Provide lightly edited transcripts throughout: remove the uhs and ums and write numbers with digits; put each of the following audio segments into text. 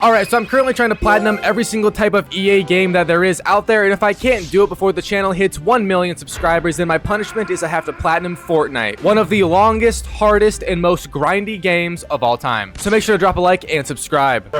Alright, so I'm currently trying to platinum every single type of EA game that there is out there, and if I can't do it before the channel hits 1 million subscribers, then my punishment is I have to platinum Fortnite, one of the longest, hardest, and most grindy games of all time. So make sure to drop a like and subscribe.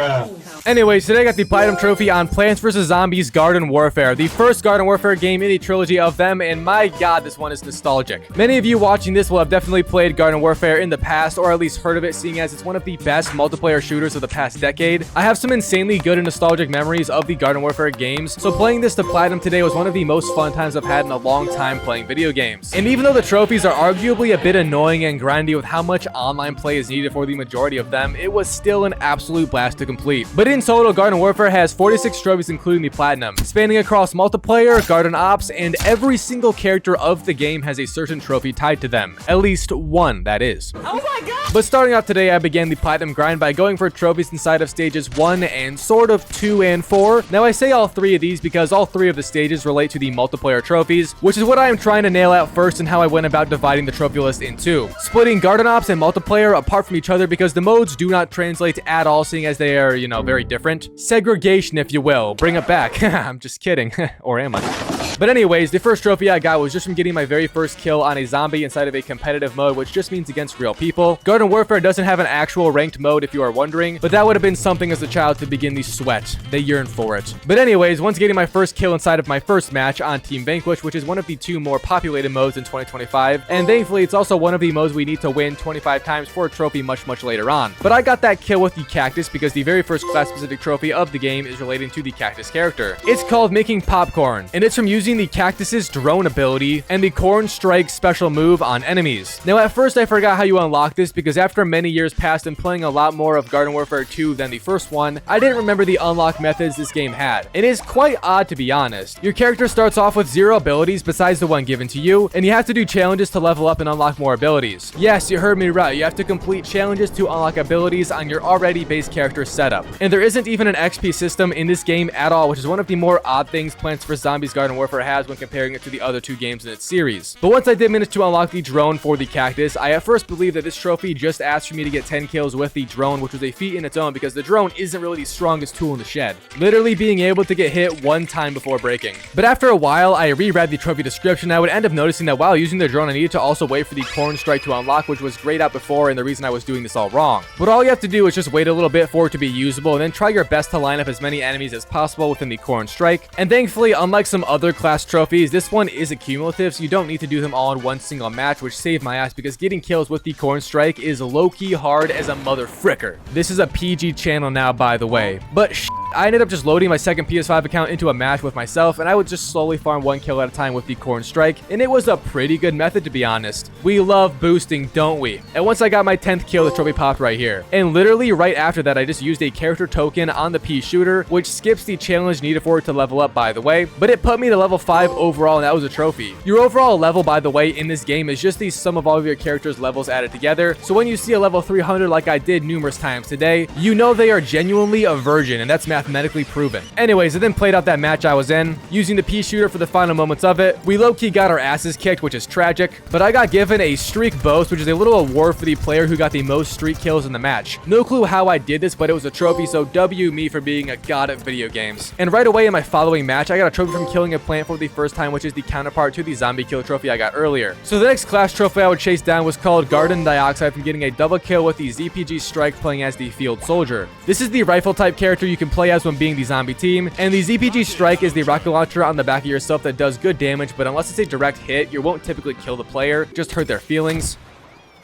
Anyways, today I got the platinum trophy on Plants vs. Zombies Garden Warfare, the first Garden Warfare game in the trilogy of them, and my god, this one is nostalgic. Many of you watching this will have definitely played Garden Warfare in the past, or at least heard of it, seeing as it's one of the best multiplayer shooters of the past decade. I have some insanely good and nostalgic memories of the Garden Warfare games, so playing this to platinum today was one of the most fun times I've had in a long time playing video games. And even though the trophies are arguably a bit annoying and grindy with how much online play is needed for the majority of them, it was still an absolute blast to complete. But in total, Garden Warfare has 46 trophies including the platinum, spanning across multiplayer, garden ops, and every single character of the game has a certain trophy tied to them. At least one, that is. Oh my god! But starting off today, I began the platinum grind by going for trophies inside of stages 1 and sort of 2 and 4. Now I say all 3 of these because all 3 of the stages relate to the multiplayer trophies, which is what I am trying to nail out first and how I went about dividing the trophy list in 2. Splitting garden ops and multiplayer apart from each other because the modes do not translate at all, seeing as they are, very different. Segregation, if you will. Bring it back. I'm just kidding. Or am I? But anyways, the first trophy I got was just from getting my very first kill on a zombie inside of a competitive mode, which just means against real people. Garden Warfare doesn't have an actual ranked mode if you are wondering, but that would have been something as a child to begin the sweat. They yearn for it. But anyways, once getting my first kill inside of my first match on Team Vanquish, which is one of the 2 more populated modes in 2025, and thankfully it's also one of the modes we need to win 25 times for a trophy much later on. But I got that kill with the cactus because the very first class-specific trophy of the game is relating to the cactus character. It's called Making Popcorn, and it's from using the cactus's drone ability and the corn strike special move on enemies. Now at first I forgot how you unlock this because after many years passed and playing a lot more of Garden Warfare 2 than the first one, I didn't remember the unlock methods this game had. It is quite odd, to be honest. Your character starts off with 0 abilities besides the one given to you, and you have to do challenges to level up and unlock more abilities. Yes, you heard me right. You have to complete challenges to unlock abilities on your already base character setup. And there isn't even an XP system in this game at all, which is one of the more odd things Plants vs. Zombies Garden Warfare has when comparing it to the other 2 games in its series. But once I did manage to unlock the drone for the cactus, I at first believed that this trophy just asked for me to get 10 kills with the drone, which was a feat in its own because the drone isn't really the strongest tool in the shed, literally being able to get hit 1 time before breaking. But after a while, I reread the trophy description, and I would end up noticing that while using the drone, I needed to also wait for the corn strike to unlock, which was grayed out before and the reason I was doing this all wrong. But all you have to do is just wait a little bit for it to be usable and then try your best to line up as many enemies as possible within the corn strike. And thankfully, unlike some other class trophies, this one is accumulative, so you don't need to do them all in one single match, which saved my ass because getting kills with the corn strike is low-key hard as a mother fricker. This is a PG channel now, by the way. But I ended up just loading my second PS5 account into a match with myself, and I would just slowly farm 1 kill at a time with the corn strike, and it was a pretty good method, to be honest. We love boosting, don't we? And once I got my 10th kill, the trophy popped right here. And literally right after that, I just used a character token on the pea shooter, which skips the challenge needed for it to level up, by the way, but it put me to level 5 overall, and that was a trophy. Your overall level, by the way, in this game is just the sum of all of your character's levels added together, so when you see a level 300 like I did numerous times today, you know they are genuinely a virgin, and that's mathematically proven. Anyways, I then played out that match I was in, using the pea shooter for the final moments of it. We low-key got our asses kicked, which is tragic, but I got given a streak boast, which is a little award for the player who got the most streak kills in the match. No clue how I did this, but it was a trophy, so W me for being a god at video games. And right away in my following match, I got a trophy from killing a plant for the first time, which is the counterpart to the zombie kill trophy I got earlier. So the next class trophy I would chase down was called Garden Dioxide from getting a double kill with the ZPG Strike playing as the field soldier. This is the rifle type character you can play as when being the zombie team, and the ZPG Strike is the rocket launcher on the back of yourself that does good damage, but unless it's a direct hit, you won't typically kill the player, just hurt their feelings.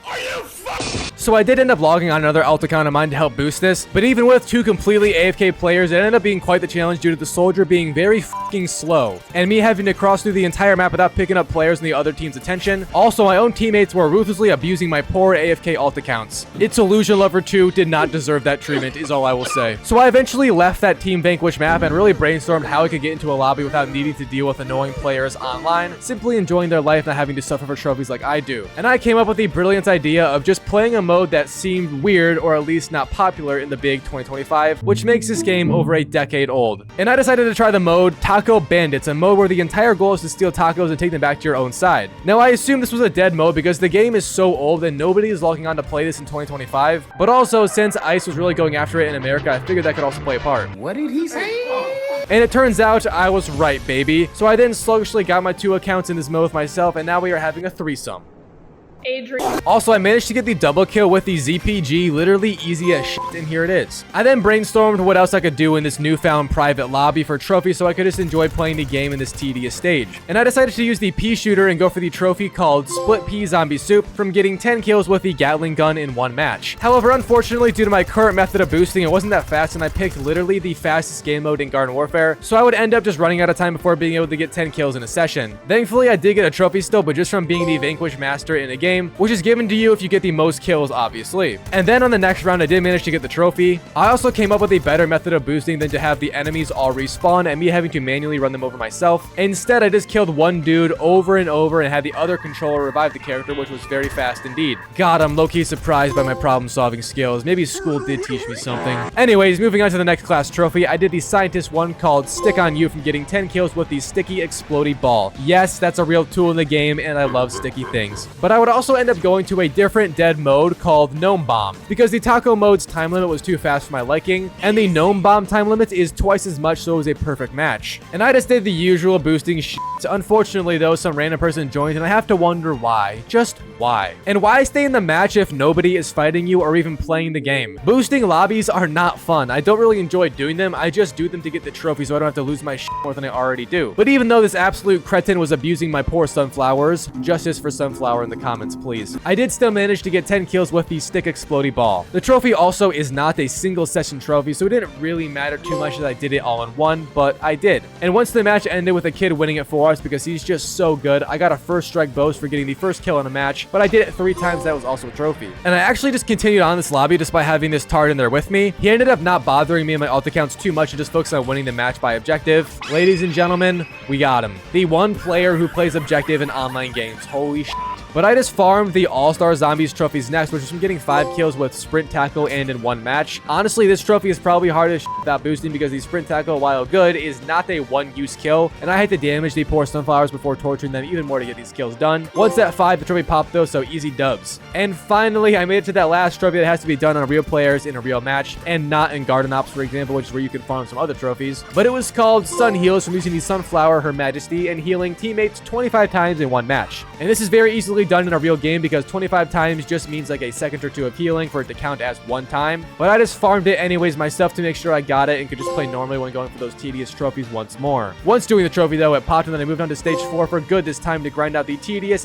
Are you So I did end up logging on another alt account of mine to help boost this, but even with 2 completely AFK players, it ended up being quite the challenge due to the soldier being very fucking slow, and me having to cross through the entire map without picking up players in the other team's attention. Also, my own teammates were ruthlessly abusing my poor AFK alt accounts. Its Ilusion Lover 2 did not deserve that treatment, is all I will say. So I eventually left that Team Vanquish map and really brainstormed how I could get into a lobby without needing to deal with annoying players online, simply enjoying their life, not having to suffer for trophies like I do. And I came up with the brilliant idea of just playing a mode mode that seemed weird or at least not popular in the big 2025, which makes this game over a decade old. And I decided to try the mode Taco Bandits, a mode where the entire goal is to steal tacos and take them back to your own side. Now I assume this was a dead mode because the game is so old and nobody is logging on to play this in 2025, but also since ICE was really going after it in America, I figured that could also play a part. What did he say? And it turns out I was right, baby. So I then sluggishly got my 2 accounts in this mode with myself, and now we are having a threesome. Adrian. Also, I managed to get the double kill with the ZPG, literally easy as shit, and here it is. I then brainstormed what else I could do in this newfound private lobby for trophies so I could just enjoy playing the game in this tedious stage. And I decided to use the pea shooter and go for the trophy called Split Pea Zombie Soup from getting 10 kills with the Gatling gun in 1 match. However, unfortunately, due to my current method of boosting, it wasn't that fast, and I picked literally the fastest game mode in Garden Warfare, so I would end up just running out of time before being able to get 10 kills in a session. Thankfully, I did get a trophy still, but just from being the Vanquish Master in a game, which is given to you if you get the most kills, obviously. And then on the next round, I did manage to get the trophy. I also came up with a better method of boosting than to have the enemies all respawn and me having to manually run them over myself. Instead, I just killed one dude over and over and had the other controller revive the character, which was very fast indeed. God, I'm low-key surprised by my problem-solving skills. Maybe school did teach me something. Anyways, moving on to the next class trophy, I did the scientist one called Stick on You from getting 10 kills with the sticky explodey ball. Yes, that's a real tool in the game, and I love sticky things. But I would also end up going to a different dead mode called Gnome Bomb, because the Taco mode's time limit was too fast for my liking, and the Gnome Bomb time limit is twice as much, so it was a perfect match. And I just did the usual boosting shit. Unfortunately though, some random person joined and I have to wonder why. Just why? And why stay in the match if nobody is fighting you or even playing the game? Boosting lobbies are not fun. I don't really enjoy doing them, I just do them to get the trophy so I don't have to lose my shit more than I already do. But even though this absolute cretin was abusing my poor sunflowers, justice for Sunflower in the comments please, I did still manage to get 10 kills with the stick explodey ball. The trophy also is not a single session trophy, so it didn't really matter too much that I did it all in one, but I did. And once the match ended with a kid winning it for us because he's just so good, I got a first strike boast for getting the first kill in a match, but I did it 3 times, that was also a trophy. And I actually just continued on this lobby despite having this tard in there with me. He ended up not bothering me and my alt accounts too much and just focused on winning the match by objective. Ladies and gentlemen, we got him. The one player who plays objective in online games. Holy shit. But I just farmed the All-Star Zombies trophies next, which is from getting 5 kills with Sprint Tackle and in 1 match. Honestly, this trophy is probably hard as without boosting because the Sprint Tackle, while good, is not a one-use kill, and I had to damage the poor sunflowers before torturing them even more to get these kills done. Once at 5, the trophy popped though, so easy dubs. And finally, I made it to that last trophy that has to be done on real players in a real match, and not in Garden Ops, for example, which is where you can farm some other trophies. But it was called Sun Heals from using the Sunflower, Her Majesty, and healing teammates 25 times in 1 match. And this is very easily done in a real game because 25 times just means like a second or two of healing for it to count as 1 time. But I just farmed it anyways myself to make sure I got it and could just play normally when going for those tedious trophies once more. Once doing the trophy though, it popped and then I moved on to stage 4 for good this time to grind out the tedious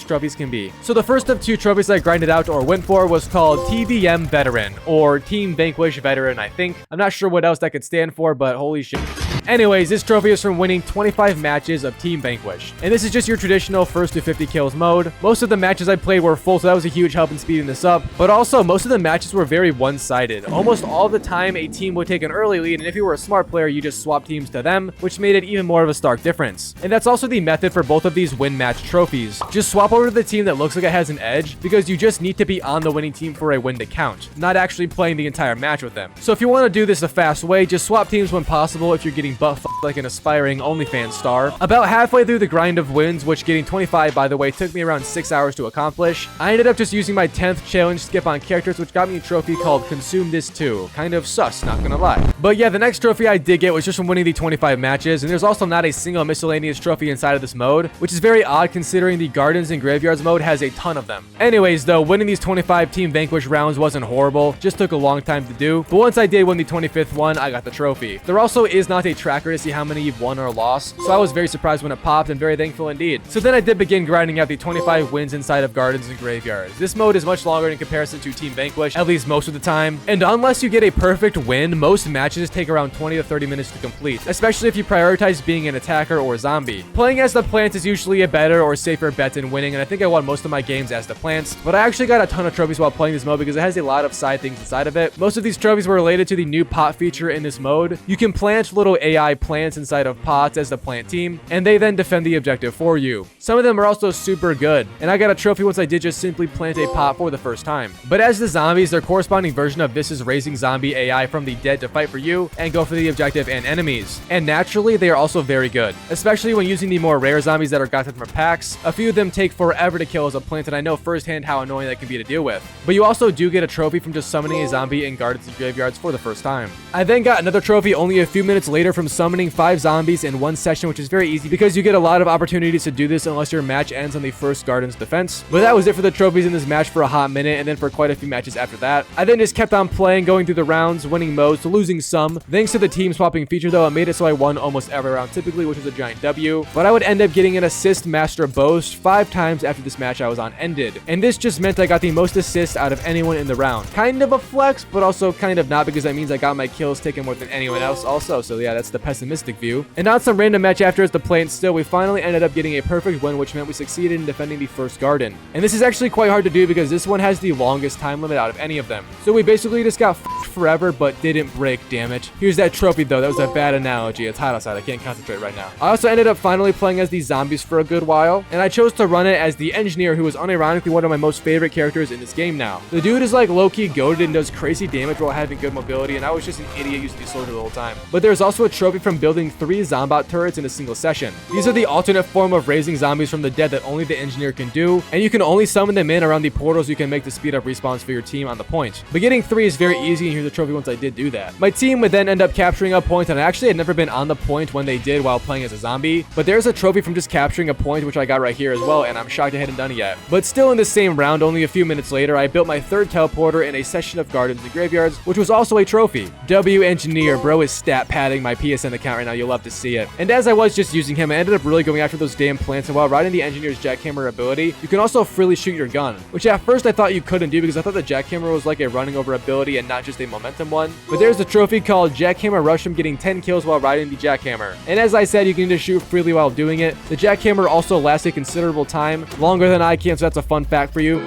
trophies can be. So the first of 2 trophies I grinded out or went for was called TVM Veteran, or Team Vanquish Veteran, I think. I'm not sure what else that could stand for, but holy shit. Anyways, this trophy is from winning 25 matches of Team Vanquish. And this is just your traditional first to 50 kills mode. Most of the matches I played were full, so that was a huge help in speeding this up. But also, most of the matches were very one-sided. Almost all the time, a team would take an early lead, and if you were a smart player, you just swap teams to them, which made it even more of a stark difference. And that's also the method for both of these win match trophies. Just swap over to the team that looks like it has an edge, because you just need to be on the winning team for a win to count, not actually playing the entire match with them. So if you want to do this a fast way, just swap teams when possible if you're getting butt-fucked like an aspiring OnlyFans star. About halfway through the grind of wins, which getting 25 by the way took me around 6 hours to accomplish, I ended up just using my 10th challenge skip on characters, which got me a trophy called Consume This Too. Kind of sus, not gonna lie. But yeah, the next trophy I did get was just from winning the 25 matches, and there's also not a single miscellaneous trophy inside of this mode, which is very odd considering the Gardens and Graveyards mode has a ton of them. Anyways though, winning these 25 Team Vanquish rounds wasn't horrible, just took a long time to do, but once I did win the 25th one, I got the trophy. There also is not a tracker to see how many you've won or lost, so I was very surprised when it popped and very thankful indeed. So then I did begin grinding out the 25 wins inside of Gardens and Graveyards. This mode is much longer in comparison to Team Vanquish, at least most of the time, and unless you get a perfect win, most matches take around 20 to 30 minutes to complete, especially if you prioritize being an attacker or zombie. Playing as the plants is usually a better or safer bet than winning, and I think I won most of my games as the plants, but I actually got a ton of trophies while playing this mode because it has a lot of side things inside of it. Most of these trophies were related to the new pot feature in this mode. You can plant little AI plants inside of pots as the plant team, and they then defend the objective for you. Some of them are also super good. good. And I got a trophy once I did just simply plant a pot for the first time. But as the zombies, their corresponding version of this is raising zombie AI from the dead to fight for you and go for the objective and enemies. And naturally, they are also very good, especially when using the more rare zombies that are gotten from packs. A few of them take forever to kill as a plant, and I know firsthand how annoying that can be to deal with. But you also do get a trophy from just summoning a zombie in gardens and graveyards for the first time. I then got another trophy only a few minutes later from summoning 5 zombies in one session, which is very easy because you get a lot of opportunities to do this unless your match ends on the first garden's defense. But that was it for the trophies in this match for a hot minute, and then for quite a few matches after that. I then just kept on playing, going through the rounds, winning most, losing some. Thanks to the team swapping feature though, it made it so I won almost every round typically, which was a giant W. But I would end up getting an assist master boast 5 times after this match I was on ended. And this just meant I got the most assists out of anyone in the round. Kind of a flex, but also kind of not, because that means I got my kills taken more than anyone else also. So yeah, that's the pessimistic view. And on some random match after as the plant still, we finally ended up getting a perfect win, which meant we succeeded in defending the first garden. And this is actually quite hard to do because this one has the longest time limit out of any of them. So we basically just got forever, but didn't break, damn it. Here's that trophy though. That was a bad analogy. It's hot outside. I can't concentrate right now. I also ended up finally playing as these zombies for a good while, and I chose to run it as the engineer, who is unironically one of my most favorite characters in this game now. The dude is like low-key goated and does crazy damage while having good mobility, and I was just an idiot using the soldier the whole time. But there's also a trophy from building 3 zombot turrets in a single session. These are the alternate form of raising zombies from the dead that only the engineer can do, and you can only summon them in around the portals you can make to speed up respawns for your team on the point. But getting 3 is very easy, and here's a trophy once I did do that. My team would then end up capturing a point, and I actually had never been on the point when they did while playing as a zombie, but there's a trophy from just capturing a point, which I got right here as well, and I'm shocked I hadn't done it yet. But still in the same round, only a few minutes later, I built my 3rd teleporter in a session of gardens and graveyards, which was also a trophy. W engineer, bro is stat padding my PSN account right now, you'll love to see it. And as I was just using him, I ended up really going after those damn plants, and while riding the engineer's jackhammer ability, you can also freely shoot your gun, which at first I thought you couldn't do because I thought the jackhammer was like a running over ability and not just a momentum one. But there's a trophy called Jackhammer Rush from getting 10 kills while riding the jackhammer. And as I said, you can just shoot freely while doing it. The jackhammer also lasts a considerable time, longer than I can, so that's a fun fact for you.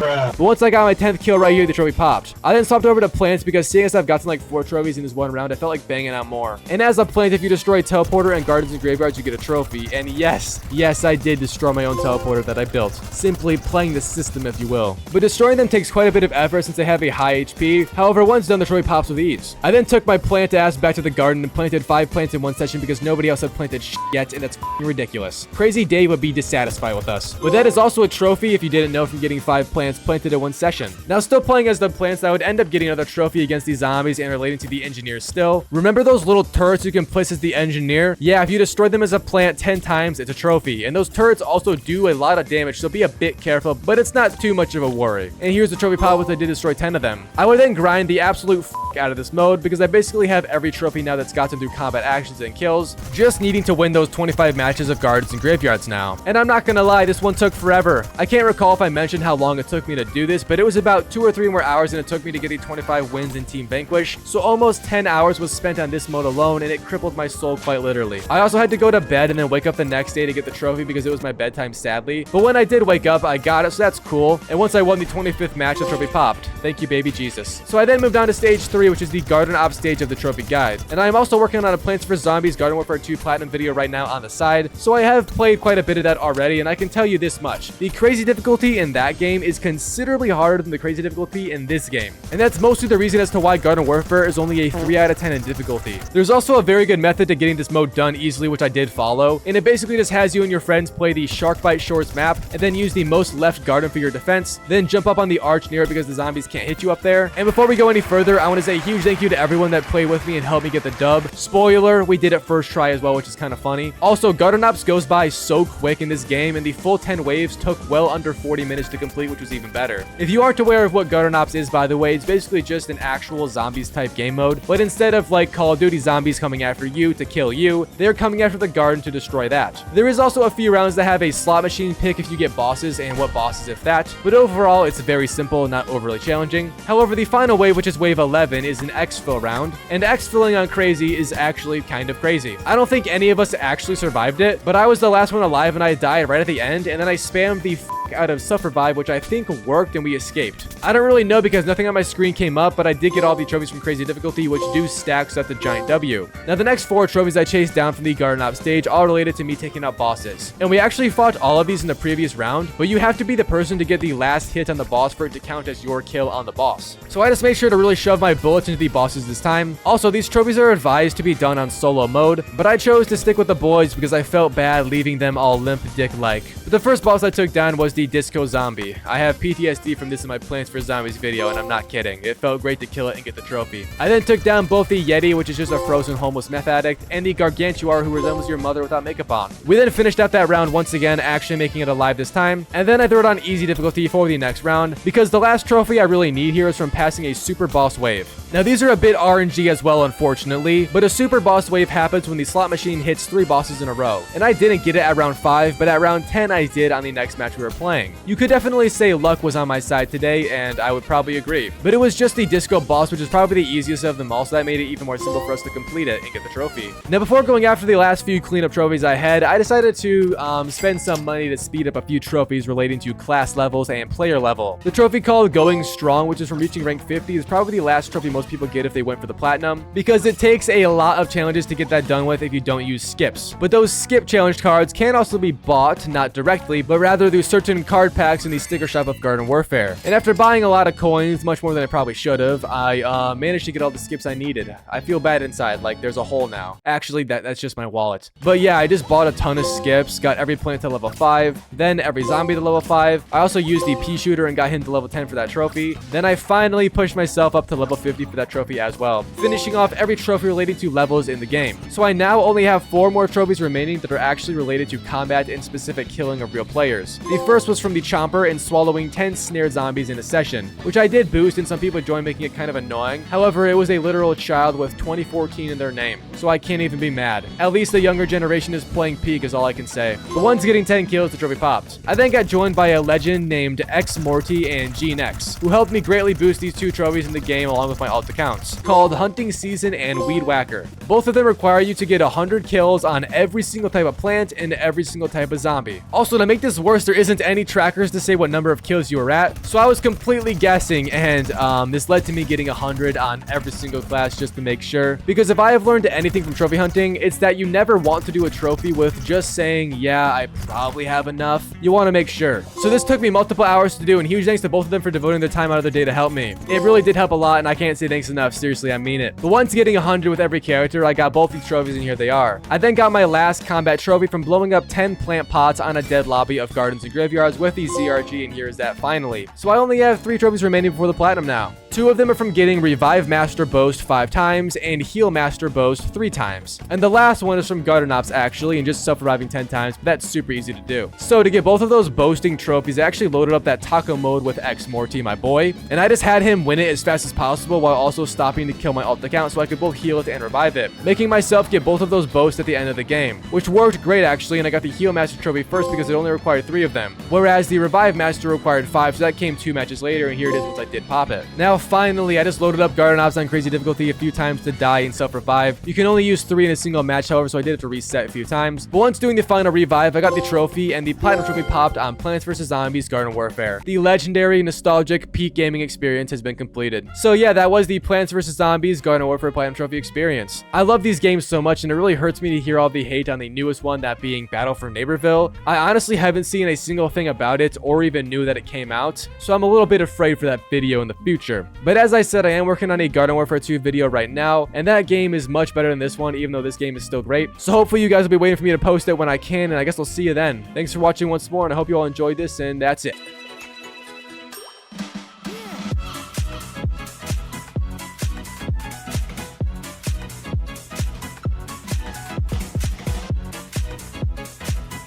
But once I got my 10th kill right here, the trophy popped. I then swapped over to plants because seeing as I've gotten like 4 trophies in this one round, I felt like banging out more. And as a plant, if you destroy teleporter and gardens and graveyards, you get a trophy. And yes, I did destroy my own teleporter that I built. Simply playing the system, if you will. But destroying them takes quite a bit of effort since they have a high HP. However, once done, the trophy pops with ease. I then took my plant ass back to the garden and planted 5 plants in one session because nobody else had planted yet, and that's ridiculous. Crazy Dave would be dissatisfied with us. But that is also a trophy if you didn't know from getting 5 plants planted in one session. Now, still playing as the plants, I would end up getting another trophy against the zombies and relating to the engineers still. Remember those little turrets you can place as the engineer? Yeah, if you destroy them as a plant 10 times, it's a trophy. And those turrets also do a lot of damage, so be a bit careful, but it's not too much of a worry. And here's the trophy pile once I did destroy 10 of them. I would then grind the absolute out of this mode because I basically have every trophy now that's gotten through combat actions and kills, just needing to win those 25 matches of gardens and graveyards now. And I'm not gonna lie, this one took forever. I can't recall if I mentioned how long it took me to do this, but it was about 2 or 3 more hours than it took me to get the 25 wins in Team Vanquish. So almost 10 hours was spent on this mode alone, and it crippled my soul quite literally. I also had to go to bed and then wake up the next day to get the trophy because it was my bedtime, sadly. But when I did wake up, I got it, so that's cool. And once I won the 25th match, the trophy popped. Thank you, baby Jesus. So I then moved on to stage 3, which is the Garden Op stage of the trophy guide. And I am also working on a Plants vs Zombies Garden Warfare 2 Platinum video right now on the side, so I have played quite a bit of that already, and I can tell you this much. The crazy difficulty in that game is considerably harder than the crazy difficulty in this game. And that's mostly the reason as to why Garden Warfare is only a 3 out of 10 in difficulty. There's also a very good method to getting this mode done easily, which I did follow, and it basically just has you and your friends play the Shark Bite Shores map, and then use the most left garden for your defense, then jump up on the arch near it because the zombies can't hit you up there. And before we go any further, I want to say a huge thank you to everyone that played with me and helped me get the dub. Spoiler, we did it first try as well, which is kind of funny. Also, Garden Ops goes by so quick in this game, and the full 10 waves took well under 40 minutes to complete, which was even better. If you aren't aware of what Garden Ops is, by the way, it's basically just an actual zombies type game mode, but instead of like Call of Duty zombies coming after you to kill you, they're coming after the garden to destroy that. There is also a few rounds that have a slot machine pick if you get bosses and what bosses if that, but overall it's very simple and not overly challenging. However, the final wave, which is wave 11, is an exfil round, and exfilling on crazy is actually kind of crazy. I don't think any of us actually survived it, but I was the last one alive and I died right at the end, and then I spammed the out of Suffer Vibe, which I think think worked and we escaped. I don't really know because nothing on my screen came up, but I did get all the trophies from crazy difficulty, which do stack, so that's a giant W. Now the next 4 trophies I chased down from the garden op stage all related to me taking out bosses. And we actually fought all of these in the previous round, but you have to be the person to get the last hit on the boss for it to count as your kill on the boss. So I just made sure to really shove my bullets into the bosses this time. Also, these trophies are advised to be done on solo mode, but I chose to stick with the boys because I felt bad leaving them all limp dick-like. The first boss I took down was the Disco Zombie. I have PTSD from this in my Plants vs. Zombies video, and I'm not kidding. It felt great to kill it and get the trophy. I then took down both the Yeti, which is just a frozen homeless meth addict, and the Gargantuar, who resembles your mother without makeup on. We then finished out that round once again, actually making it alive this time, and then I threw it on easy difficulty for the next round, because the last trophy I really need here is from passing a super boss wave. Now these are a bit RNG as well, unfortunately, but a super boss wave happens when the slot machine hits 3 bosses in a row, and I didn't get it at round 5, but at round 10 I did on the next match we were playing. You could definitely say luck was on my side today, and I would probably agree, but it was just the disco boss, which is probably the easiest of them all, so that made it even more simple for us to complete it and get the trophy. Now before going after the last few cleanup trophies I had, I decided to spend some money to speed up a few trophies relating to class levels and player level. The trophy called Going Strong, which is from reaching rank 50, is probably the last trophy most people get if they went for the platinum, because it takes a lot of challenges to get that done with if you don't use skips. But those skip challenge cards can also be bought, not directly, but rather through certain card packs in the sticker shop of Garden Warfare. And after buying a lot of coins, much more than I probably should have, I managed to get all the skips I needed. I feel bad inside, like there's a hole now. Actually, that's just my wallet. But yeah, I just bought a ton of skips, got every plant to level 5, then every zombie to level 5. I also used the pea shooter and got him to level 10 for that trophy. Then I finally pushed myself up to level 50 for that trophy as well, finishing off every trophy related to levels in the game. So I now only have 4 more trophies remaining that are actually related to combat and specific killing of real players. The first was from the Chomper and swallowing 10 snared zombies in a session, which I did boost and some people joined, making it kind of annoying. However, it was a literal child with 2014 in their name, so I can't even be mad. At least the younger generation is playing peak is all I can say. The one's getting 10 kills, the trophy popped. I then got joined by a legend named X Morty and GeneX, who helped me greatly boost these 2 trophies in the game along with my alt accounts, called Hunting Season and Weed Whacker. Both of them require you to get 100 kills on every single type of plant and every single type of zombie. Also, to make this worse, there isn't any trackers to say what number of kills you were at, so I was completely guessing, and this led to me getting 100 on every single class just to make sure, because if I have learned anything from trophy hunting, it's that you never want to do a trophy with just saying, yeah, I probably have enough. You want to make sure. So this took me multiple hours to do, and huge thanks to both of them for devoting their time out of their day to help me. It really did help a lot, and I can't say thanks enough. Seriously, I mean it. But once getting 100 with every character, I got both these trophies, and here they are. I then got my last combat trophy from blowing up 10 plant pots on a dead lobby of gardens and graveyards with the ZRG, and here is that finally. So I only have 3 trophies remaining before the platinum now. 2 of them are from getting Revive Master Boast 5 times and Heal Master Boast 3 times. And the last one is from Garden Ops actually, and just self-reviving 10 times, but that's super easy to do. So to get both of those boasting trophies, I actually loaded up that taco mode with X Morty, my boy, and I just had him win it as fast as possible while also stopping to kill my alt account so I could both heal it and revive it, making myself get both of those boasts at the end of the game, which worked great actually, and I got the Heal Master trophy first because it only required 3 of them, whereas the Revive Master required 5, so that came 2 matches later, and here it is once I did pop it. Now finally, I just loaded up Garden Ops on crazy difficulty a few times to die and self-revive. You can only use 3 in a single match, however, so I did have to reset a few times. But once doing the final revive, I got the trophy, and the platinum trophy popped on Plants vs. Zombies Garden Warfare. The legendary, nostalgic, peak gaming experience has been completed. So yeah, that was the Plants vs. Zombies Garden Warfare platinum trophy experience. I love these games so much, and it really hurts me to hear all the hate on the newest one, that being Battle for Neighborville. I honestly haven't seen a single thing about it or even knew that it came out, so I'm a little bit afraid for that video in the future. But as I said, I am working on a Garden Warfare 2 video right now, and that game is much better than this one, even though this game is still great. So hopefully you guys will be waiting for me to post it when I can, and I guess I'll see you then. Thanks for watching once more, and I hope you all enjoyed this, and that's it.